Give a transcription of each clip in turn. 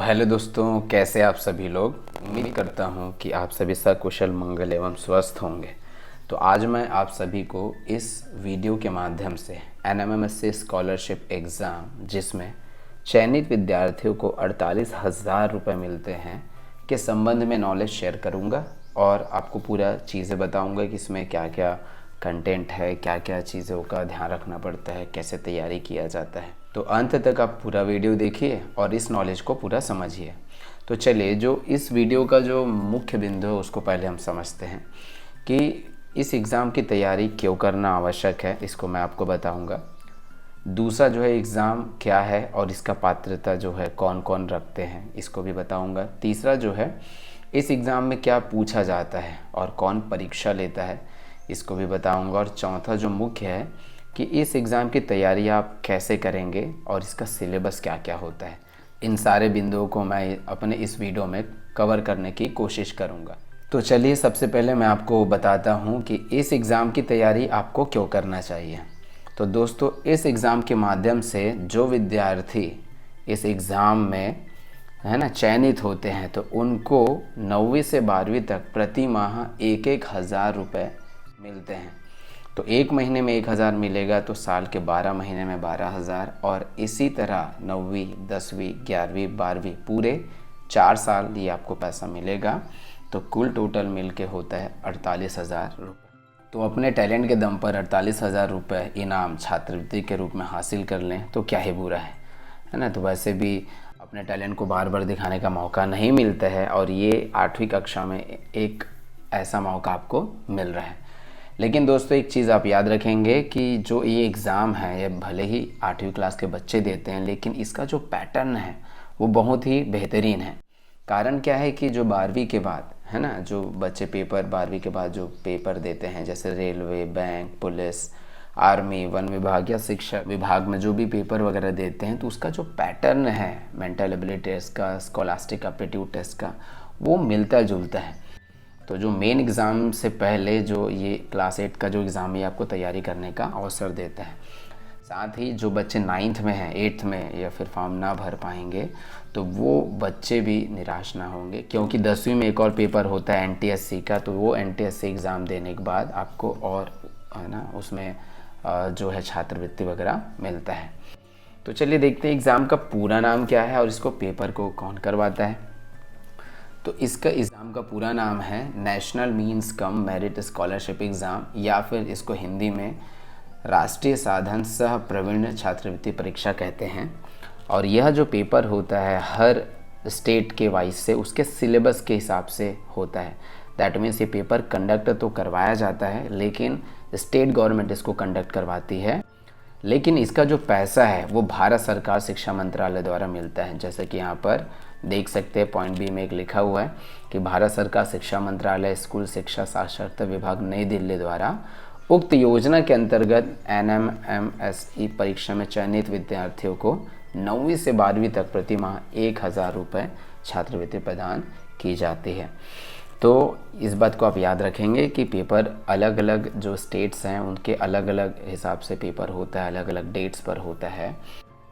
Hello दोस्तों, कैसे आप सभी लोग। उम्मीद करता हूं कि आप सभी सकुशल मंगल एवं स्वस्थ होंगे। तो आज मैं आप सभी को इस वीडियो के माध्यम से NMMSC स्कॉलरशिप एग्ज़ाम, जिसमें चयनित विद्यार्थियों को 48,000 रुपये मिलते हैं, के संबंध में नॉलेज शेयर करूंगा और आपको पूरा चीज़ें बताऊंगा कि इसमें क्या क्या कंटेंट है, क्या क्या चीज़ों का ध्यान रखना पड़ता है, कैसे तैयारी किया जाता है। तो अंत तक आप पूरा वीडियो देखिए और इस नॉलेज को पूरा समझिए। तो चलिए, जो इस वीडियो का जो मुख्य बिंदु है उसको पहले हम समझते हैं कि इस एग्ज़ाम की तैयारी क्यों करना आवश्यक है, इसको मैं आपको बताऊंगा। दूसरा जो है एग्ज़ाम क्या है और इसका पात्रता जो है कौन कौन रखते हैं, इसको भी बताऊंगा। तीसरा जो है इस एग्ज़ाम में क्या पूछा जाता है और कौन परीक्षा लेता है, इसको भी बताऊंगा। और चौथा जो मुख्य है कि इस एग्ज़ाम की तैयारी आप कैसे करेंगे और इसका सिलेबस क्या क्या होता है। इन सारे बिंदुओं को मैं अपने इस वीडियो में कवर करने की कोशिश करूंगा। तो चलिए, सबसे पहले मैं आपको बताता हूं कि इस एग्ज़ाम की तैयारी आपको क्यों करना चाहिए। तो दोस्तों, इस एग्ज़ाम के माध्यम से जो विद्यार्थी इस एग्ज़ाम में चयनित होते हैं, तो उनको 9वीं से 12वीं तक प्रति माह 1,000 रुपये मिलते हैं। तो एक महीने में 1,000 मिलेगा तो साल के 12 महीने में 12,000, और इसी तरह 9वीं 10वीं 11वीं 12वीं पूरे 4 साल ये आपको पैसा मिलेगा। तो कुल टोटल मिल के होता है 48,000 रुपये। तो अपने टैलेंट के दम पर 48,000 रुपये इनाम छात्रवृत्ति के रूप में हासिल कर लें तो क्या ही बुरा है ना। तो वैसे भी अपने टैलेंट को बार बार दिखाने का मौका नहीं मिलता है, और ये 8वीं कक्षा में एक ऐसा मौका आपको मिल रहा है। लेकिन दोस्तों, एक चीज़ आप याद रखेंगे कि जो ये एग्ज़ाम है, ये भले ही 8वीं क्लास के बच्चे देते हैं, लेकिन इसका जो पैटर्न है वो बहुत ही बेहतरीन है। कारण क्या है कि जो 12वीं के बाद जो बच्चे पेपर 12वीं के बाद जो पेपर देते हैं, जैसे railway, bank, police, army, one विभाग या शिक्षा विभाग में जो भी पेपर वगैरह देते हैं, तो उसका जो पैटर्न है मेंटल एबिलिटी टेस्ट का, स्कॉलास्टिक एप्टीट्यूड टेस्ट का, वो मिलता जुलता है। तो जो मेन एग्ज़ाम से पहले जो ये क्लास 8 का जो एग्ज़ाम है, आपको तैयारी करने का अवसर देता है। साथ ही जो बच्चे 9th में हैं, 8th में या फिर फॉर्म ना भर पाएंगे, तो वो बच्चे भी निराश ना होंगे, क्योंकि 10वीं में एक और पेपर होता है NTSC का। तो वो NTSC एग्ज़ाम देने के बाद आपको और उसमें जो है छात्रवृत्ति वगैरह मिलता है। तो चलिए देखते हैं एग्ज़ाम का पूरा नाम क्या है और इसको पेपर को कौन करवाता है। तो इसका एग्ज़ाम का पूरा नाम है national means cum merit scholarship exam, या फिर इसको हिंदी में राष्ट्रीय साधन सह प्रवीण छात्रवृत्ति परीक्षा कहते हैं। और यह जो पेपर होता है हर स्टेट के वाइज से उसके सिलेबस के हिसाब से होता है। दैट मीन्स ये पेपर कंडक्ट तो करवाया जाता है, लेकिन स्टेट गवर्नमेंट इसको कंडक्ट करवाती है। लेकिन इसका जो पैसा है वो भारत सरकार शिक्षा मंत्रालय द्वारा मिलता है। जैसे कि यहाँ पर देख सकते हैं, पॉइंट बी में एक लिखा हुआ है कि भारत सरकार शिक्षा मंत्रालय स्कूल शिक्षा साक्षरता विभाग नई दिल्ली द्वारा उक्त योजना के अंतर्गत NMMSE परीक्षा में चयनित विद्यार्थियों को 9वीं से 12वीं तक प्रति माह 1,000 रुपये छात्रवृत्ति प्रदान की जाती है। तो इस बात को आप याद रखेंगे कि पेपर अलग अलग जो स्टेट्स हैं उनके अलग अलग हिसाब से पेपर होता है, अलग अलग डेट्स पर होता है,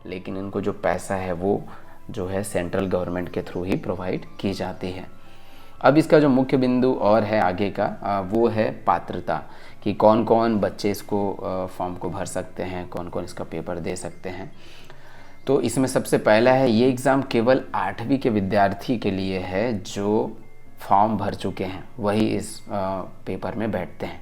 लेकिन इनको जो पैसा है वो जो है सेंट्रल गवर्नमेंट के थ्रू ही प्रोवाइड की जाती है। अब इसका जो मुख्य बिंदु और है आगे का, वो है पात्रता, कि कौन कौन बच्चे इसको फॉर्म को भर सकते हैं, कौन कौन इसका पेपर दे सकते हैं। तो इसमें सबसे पहला है, ये एग्ज़ाम केवल 8वीं के विद्यार्थी के लिए है जो फॉर्म भर चुके हैं, वही इस पेपर में बैठते हैं।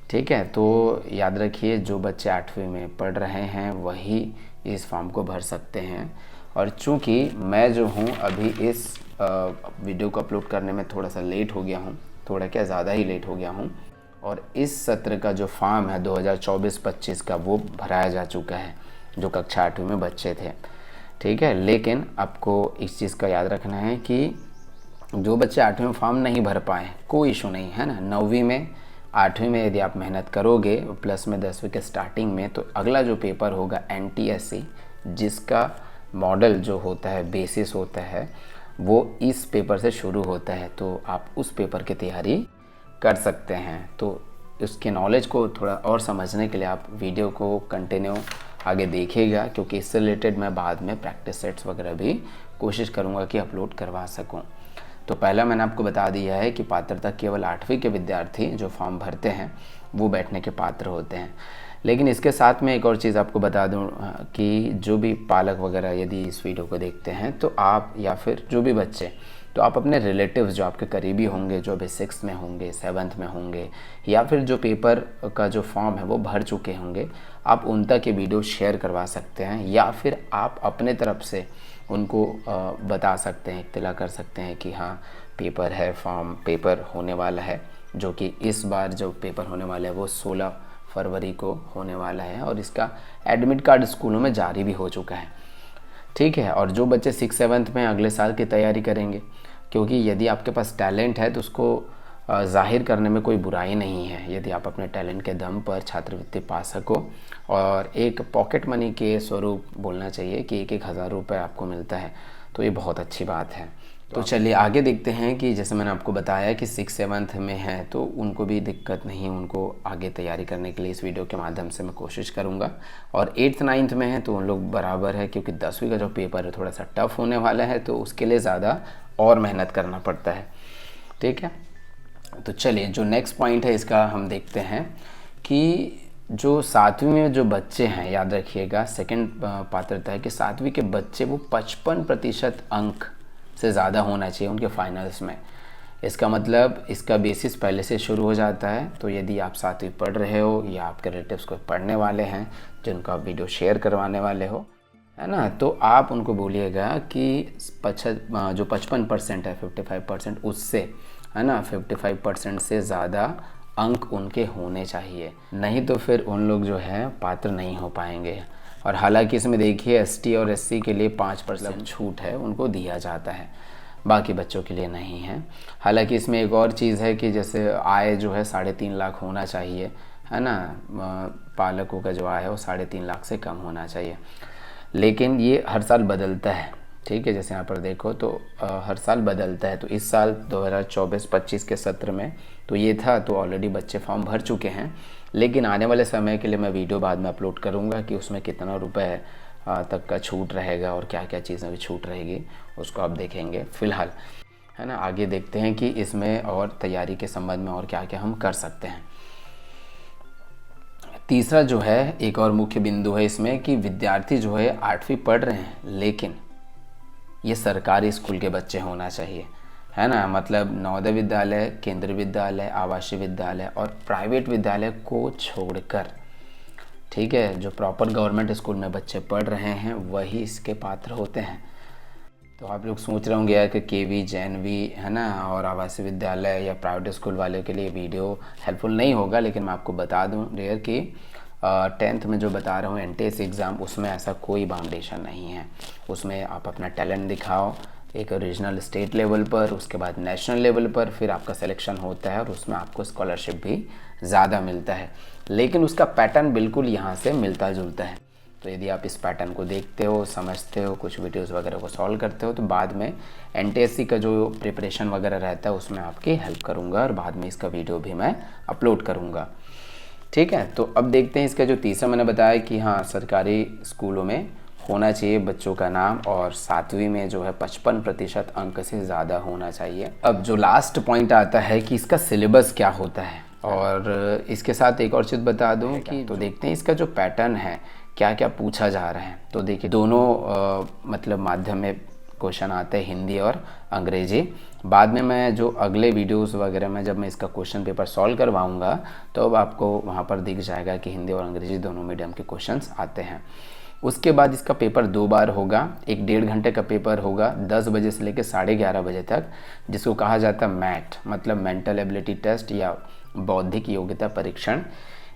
ठीक है, तो याद रखिए जो बच्चे 8वीं में पढ़ रहे हैं वही इस फॉर्म को भर सकते हैं। और चूँकि मैं जो हूँ अभी इस वीडियो को अपलोड करने में थोड़ा सा लेट हो गया हूँ, थोड़ा क्या ज़्यादा ही लेट हो गया हूँ, और इस सत्र का जो फॉर्म है 2024-25 का वो भराया जा चुका है, जो कक्षा 8वीं में बच्चे थे। ठीक है, लेकिन आपको इस चीज़ का याद रखना है कि जो बच्चे 8वीं में फॉर्म नहीं भर पाए, कोई इशू नहीं है ना। 9वीं में 8वीं में यदि आप मेहनत करोगे प्लस में 10वीं के स्टार्टिंग में, तो अगला जो पेपर होगा NTSC, जिसका मॉडल जो होता है, बेसिस होता है, वो इस पेपर से शुरू होता है। तो आप उस पेपर की तैयारी कर सकते हैं। तो उसके नॉलेज को थोड़ा और समझने के लिए आप वीडियो को कंटिन्यू आगे देखिएगा, क्योंकि इससे रिलेटेड मैं बाद में प्रैक्टिस सेट्स वगैरह भी कोशिश करूँगा कि अपलोड करवा सकूँ। तो पहला मैंने आपको बता दिया है कि पात्रता केवल 8वीं के विद्यार्थी जो फॉर्म भरते हैं वो बैठने के पात्र होते हैं। लेकिन इसके साथ में एक और चीज़ आपको बता दूं कि जो भी पालक वगैरह यदि इस वीडियो को देखते हैं तो आप या फिर जो भी बच्चे, तो आप अपने रिलेटिव्स जो आपके करीबी होंगे, जो अभी 6th में होंगे, 7th में होंगे, या फिर जो पेपर का जो फॉर्म है वो भर चुके होंगे, आप उन तक ये वीडियो शेयर करवा सकते हैं, या फिर आप अपने तरफ से उनको बता सकते हैं, इत्तला कर सकते हैं कि हाँ पेपर है, फॉर्म पेपर होने वाला है, जो कि इस बार जो पेपर होने वाला है वो 16 फरवरी को होने वाला है, और इसका एडमिट कार्ड स्कूलों में जारी भी हो चुका है। ठीक है, और जो बच्चे 6th-7th में अगले साल की तैयारी करेंगे, क्योंकि यदि आपके पास टैलेंट है तो उसको ज़ाहिर करने में कोई बुराई नहीं है, यदि आप अपने टैलेंट के दम पर छात्रवृत्ति पा सको, और एक पॉकेट मनी के स्वरूप बोलना चाहिए कि 1,000 रुपये आपको मिलता है, तो ये बहुत अच्छी बात है। तो चलिए आगे देखते हैं कि जैसे मैंने आपको बताया कि 6th-7th में है तो उनको भी दिक्कत नहीं, उनको आगे तैयारी करने के लिए इस वीडियो के माध्यम से मैं कोशिश करूंगा। और 8th-9th में है तो उन लोग बराबर है, क्योंकि 10वीं का जो पेपर है थोड़ा सा टफ होने वाला है, तो उसके लिए ज़्यादा और मेहनत करना पड़ता है। ठीक है, तो चलिए जो नेक्स्ट पॉइंट है इसका हम देखते हैं कि जो 7वीं में जो बच्चे हैं, याद रखिएगा सेकंड पात्रता है कि 7वीं के बच्चे वो 55% अंक से ज़्यादा होना चाहिए उनके फाइनल्स में। इसका मतलब इसका बेसिस पहले से शुरू हो जाता है। तो यदि आप 7वीं पढ़ रहे हो या आपके रिलेटिव्स को पढ़ने वाले हैं जिनको आप वीडियो शेयर करवाने वाले हो, है ना, तो आप उनको बोलिएगा कि जो 55% है 55% उससे, है ना, 55% से ज़्यादा अंक उनके होने चाहिए, नहीं तो फिर उन लोग जो है पात्र नहीं हो पाएंगे। और हालांकि इसमें देखिए ST और SC के लिए 5% छूट है, उनको दिया जाता है, बाकी बच्चों के लिए नहीं है। हालांकि इसमें एक और चीज़ है कि जैसे आय जो है 3.5 लाख होना चाहिए, है ना, पालकों का जो आय है वो 3.5 लाख से कम होना चाहिए, लेकिन ये हर साल बदलता है। ठीक है, जैसे यहाँ पर देखो तो हर साल बदलता है। तो इस साल 2024-25 के सत्र में तो ये था, तो ऑलरेडी बच्चे फॉर्म भर चुके हैं, लेकिन आने वाले समय के लिए मैं वीडियो बाद में अपलोड करूँगा कि उसमें कितना रुपए तक का छूट रहेगा और क्या क्या चीज़ें भी छूट रहेगी, उसको आप देखेंगे। फ़िलहाल, है ना, आगे देखते हैं कि इसमें और तैयारी के संबंध में और क्या क्या हम कर सकते हैं। तीसरा जो है एक और मुख्य बिंदु है इसमें कि विद्यार्थी जो है 8वीं पढ़ रहे हैं, लेकिन ये सरकारी स्कूल के बच्चे होना चाहिए, है ना, मतलब नवोदय विद्यालय, केंद्रीय विद्यालय, आवासीय विद्यालय और प्राइवेट विद्यालय को छोड़कर, ठीक है, जो प्रॉपर गवर्नमेंट स्कूल में बच्चे पढ़ रहे हैं वही इसके पात्र होते हैं। तो आप लोग सोच रहे होंगे यार कि KV, JNV, है ना, और आवासीय विद्यालय या प्राइवेट स्कूल वाले के लिए वीडियो हेल्पफुल नहीं होगा, लेकिन मैं आपको बता दूं डियर कि 10th में जो बता रहा हूँ NTS एग्ज़ाम, उसमें ऐसा कोई बाउंडेशन नहीं है। उसमें आप अपना टैलेंट दिखाओ एक रीजनल स्टेट लेवल पर, उसके बाद नेशनल लेवल पर, फिर आपका सिलेक्शन होता है और उसमें आपको स्कॉलरशिप भी ज़्यादा मिलता है, लेकिन उसका पैटर्न बिल्कुल यहाँ से मिलता जुलता है। तो यदि आप इस पैटर्न को देखते हो, समझते हो, कुछ वीडियोस वगैरह को सॉल्व करते हो, तो बाद में NTSC का जो प्रिपरेशन वगैरह रहता है उसमें आपकी हेल्प करूँगा, और बाद में इसका वीडियो भी मैं अपलोड करूँगा। ठीक है, तो अब देखते हैं इसका जो तीसरा मैंने बताया कि हाँ सरकारी स्कूलों में होना चाहिए बच्चों का नाम, और 7वीं में जो है 55% अंक से ज़्यादा होना चाहिए। अब जो लास्ट पॉइंट आता है कि इसका सिलेबस क्या होता है, और इसके साथ एक और चीज़ बता दूं कि तो देखते हैं इसका जो पैटर्न है क्या क्या पूछा जा रहा है। तो देखिए दोनों मतलब माध्यम में क्वेश्चन आते हैं, हिंदी और अंग्रेजी। बाद में मैं जो अगले वीडियोस वगैरह में जब मैं इसका क्वेश्चन पेपर सॉल्व करवाऊंगा तो अब आपको वहाँ पर दिख जाएगा कि हिंदी और अंग्रेजी दोनों मीडियम के क्वेश्चंस आते हैं। उसके बाद इसका पेपर 2 बार होगा, एक 1.5 घंटे का पेपर होगा 10 बजे से लेकर 11:30 बजे तक, जिसको कहा जाता है मैट, मतलब मेंटल एबिलिटी टेस्ट या बौद्धिक योग्यता परीक्षण।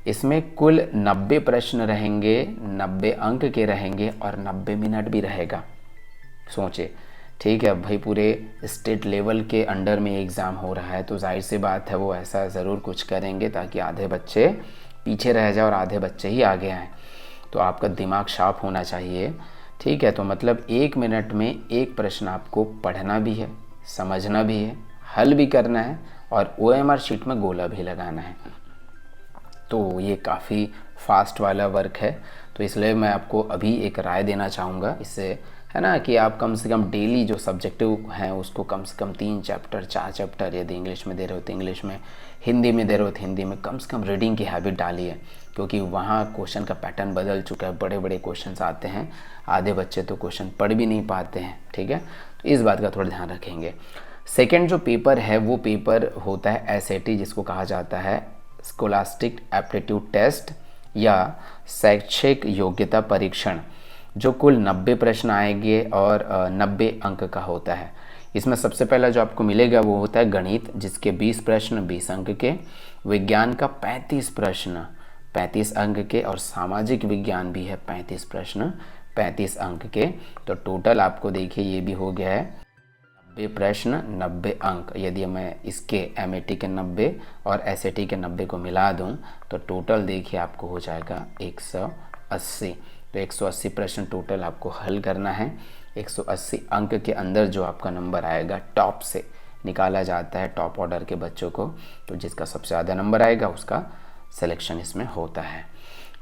इसमें कुल 90 प्रश्न रहेंगे, 90 अंक के रहेंगे और 90 मिनट भी रहेगा। सोचिए, ठीक है भाई, पूरे स्टेट लेवल के अंडर में एग्ज़ाम हो रहा है, तो जाहिर सी बात है वो ऐसा ज़रूर कुछ करेंगे ताकि आधे बच्चे पीछे रह जाए और आधे बच्चे ही आगे आएँ। तो आपका दिमाग शार्प होना चाहिए, ठीक है। तो मतलब 1 मिनट में एक प्रश्न आपको पढ़ना भी है, समझना भी है, हल भी करना है और OMR शीट में गोला भी लगाना है। तो ये काफ़ी फास्ट वाला वर्क है, तो इसलिए मैं आपको अभी एक राय देना चाहूँगा इससे, है ना, कि आप कम से कम डेली जो सब्जेक्टिव हैं उसको कम से कम 3 चैप्टर 4 चैप्टर, यदि इंग्लिश में दे रहे हो तो इंग्लिश में, हिंदी में दे रहे हो तो हिंदी में, कम से कम रीडिंग की हैबिट डालिए, क्योंकि वहाँ क्वेश्चन का पैटर्न बदल चुका है, बड़े बड़े क्वेश्चंस आते हैं, आधे बच्चे तो क्वेश्चन पढ़ भी नहीं पाते हैं। ठीक है, तो इस बात का थोड़ा ध्यान रखेंगे। सेकेंड जो पेपर है वो पेपर होता है SAT, जिसको कहा जाता है स्कॉलास्टिक एप्टीट्यूड टेस्ट या शैक्षिक योग्यता परीक्षण, जो कुल 90 प्रश्न आएंगे और 90 अंक का होता है। इसमें सबसे पहला जो आपको मिलेगा वो होता है गणित, जिसके 20 प्रश्न 20 अंक के, विज्ञान का 35 प्रश्न 35 अंक के, और सामाजिक विज्ञान भी है 35 प्रश्न 35 अंक के। तो टोटल आपको देखिए ये भी हो गया है 90 प्रश्न 90 अंक। यदि मैं इसके MAT के 90 और SAT के 90 को मिला दूं तो टोटल देखिए आपको हो जाएगा 180। तो 180 प्रश्न टोटल आपको हल करना है। 180 अंक के अंदर जो आपका नंबर आएगा, टॉप से निकाला जाता है टॉप ऑर्डर के बच्चों को, तो जिसका सबसे ज़्यादा नंबर आएगा उसका सिलेक्शन इसमें होता है।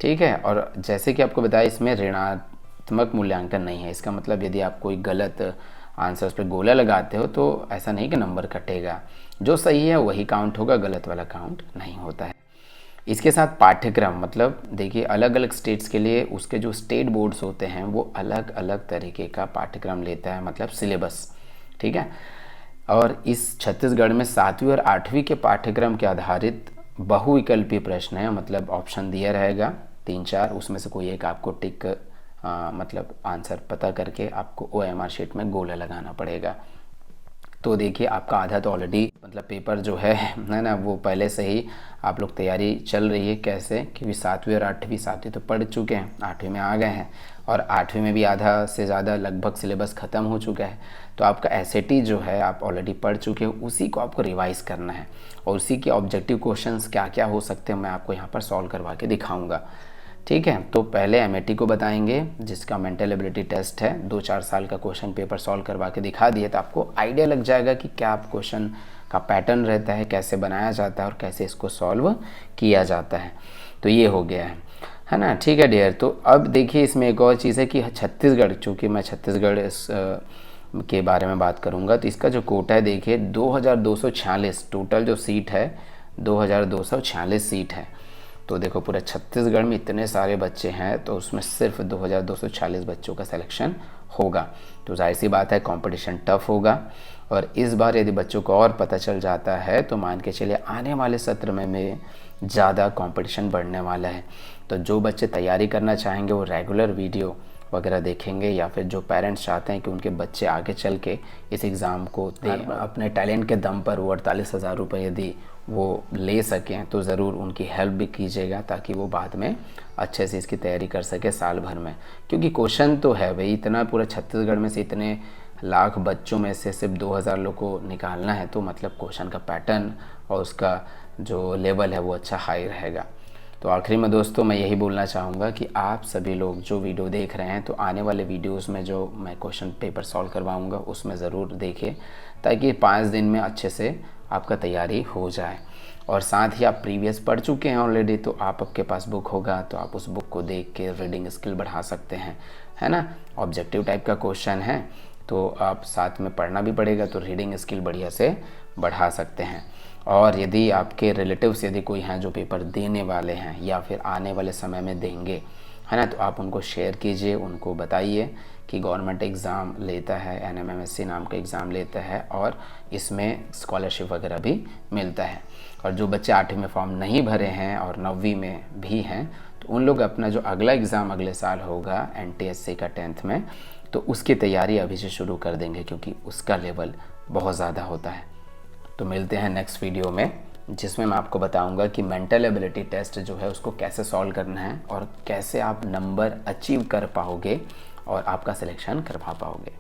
ठीक है, और जैसे कि आपको बताया इसमें ऋणात्मक मूल्यांकन नहीं है। इसका मतलब यदि आप कोई गलत आंसर उस पर गोला लगाते हो तो ऐसा नहीं कि नंबर कटेगा, जो सही है वही काउंट होगा, गलत वाला काउंट नहीं होता है। इसके साथ पाठ्यक्रम, मतलब देखिए अलग अलग स्टेट्स के लिए उसके जो स्टेट बोर्ड्स होते हैं वो अलग अलग तरीके का पाठ्यक्रम लेता है, मतलब सिलेबस। ठीक है, और इस छत्तीसगढ़ में 7वीं और 8वीं के पाठ्यक्रम के आधारित बहुविकल्पीय प्रश्न है, मतलब ऑप्शन दिया रहेगा 3-4, उसमें से कोई एक आपको टिक मतलब आंसर पता करके आपको OMR शीट में गोला लगाना पड़ेगा। तो देखिए आपका आधा तो ऑलरेडी मतलब पेपर जो है ना, वो पहले से ही आप लोग तैयारी चल रही है। कैसे, क्योंकि 7वीं और 8वीं, 7वीं तो पढ़ चुके हैं, 8वीं में आ गए हैं, और 8वीं में भी आधा से ज़्यादा लगभग सिलेबस ख़त्म हो चुका है। तो आपका SAT जो है आप ऑलरेडी पढ़ चुके हो, उसी को आपको रिवाइज़ करना है, और उसी के ऑब्जेक्टिव क्वेश्चंस क्या क्या हो सकते हैं मैं आपको यहाँ पर सॉल्व करवा के दिखाऊँगा। ठीक है, तो पहले MAT को बताएंगे, जिसका मेंटल एबिलिटी टेस्ट है। 2-4 साल का क्वेश्चन पेपर सॉल्व करवा के दिखा दिए तो आपको आइडिया लग जाएगा कि क्या क्वेश्चन का पैटर्न रहता है, कैसे बनाया जाता है और कैसे इसको सॉल्व किया जाता है। तो ये हो गया है ना। ठीक है डियर, तो अब देखिए इसमें एक और चीज़ है कि छत्तीसगढ़, चूँकि मैं छत्तीसगढ़ के बारे में बात करूँगा, तो इसका जो कोटा है देखिए 2246, टोटल जो सीट है 2246 सीट है। तो देखो पूरे छत्तीसगढ़ में इतने सारे बच्चे हैं, तो उसमें सिर्फ 2246 बच्चों का सिलेक्शन होगा। तो जाहिर सी बात है कंपटीशन टफ होगा, और इस बार यदि बच्चों को और पता चल जाता है तो मान के चलिए आने वाले सत्र में ज़्यादा कंपटीशन बढ़ने वाला है। तो जो बच्चे तैयारी करना चाहेंगे वो रेगुलर वीडियो वगैरह देखेंगे, या फिर जो पेरेंट्स चाहते हैं कि उनके बच्चे आगे चल के इस एग्ज़ाम को दें, अपने टैलेंट के दम पर वो 48,000 रुपये यदि वो ले सकें तो ज़रूर उनकी हेल्प भी कीजिएगा, ताकि वो बाद में अच्छे से इसकी तैयारी कर सके साल भर में। क्योंकि क्वेश्चन तो है भाई, इतना पूरा छत्तीसगढ़ में से इतने लाख बच्चों में से सिर्फ 2000 लोग को निकालना है, तो मतलब क्वेश्चन का पैटर्न और उसका जो लेवल है वो अच्छा हाई रहेगा। तो आखिरी में दोस्तों मैं यही बोलना चाहूँगा कि आप सभी लोग जो वीडियो देख रहे हैं, तो आने वाले वीडियोस में जो मैं क्वेश्चन पेपर सॉल्व करवाऊँगा उसमें ज़रूर देखें, ताकि 5 दिन में अच्छे से आपका तैयारी हो जाए। और साथ ही आप प्रीवियस पढ़ चुके हैं ऑलरेडी, तो आपके पास बुक होगा तो आप उस बुक को देख के रीडिंग स्किल बढ़ा सकते हैं, है ना। ऑब्जेक्टिव टाइप का क्वेश्चन है तो आप साथ में पढ़ना भी पड़ेगा, तो रीडिंग स्किल बढ़िया से बढ़ा सकते हैं। और यदि आपके रिलेटिव्स यदि कोई हैं जो पेपर देने वाले हैं या फिर आने वाले समय में देंगे, है ना, तो आप उनको शेयर कीजिए, उनको बताइए कि गवर्नमेंट एग्ज़ाम लेता है, NMMSC नाम का एग्ज़ाम लेता है, और इसमें स्कॉलरशिप वगैरह भी मिलता है। और जो बच्चे 8वीं में फॉर्म नहीं भरे हैं और 9वीं में भी हैं, तो उन लोग अपना जो अगला एग्ज़ाम अगले साल होगा NTSC का 10th में, तो उसकी तैयारी अभी से शुरू कर देंगे, क्योंकि उसका लेवल बहुत ज़्यादा होता है। तो मिलते हैं नेक्स्ट वीडियो में, जिसमें मैं आपको बताऊंगा कि मेंटल एबिलिटी टेस्ट जो है उसको कैसे सॉल्व करना है और कैसे आप नंबर अचीव कर पाओगे और आपका सिलेक्शन करवा पाओगे।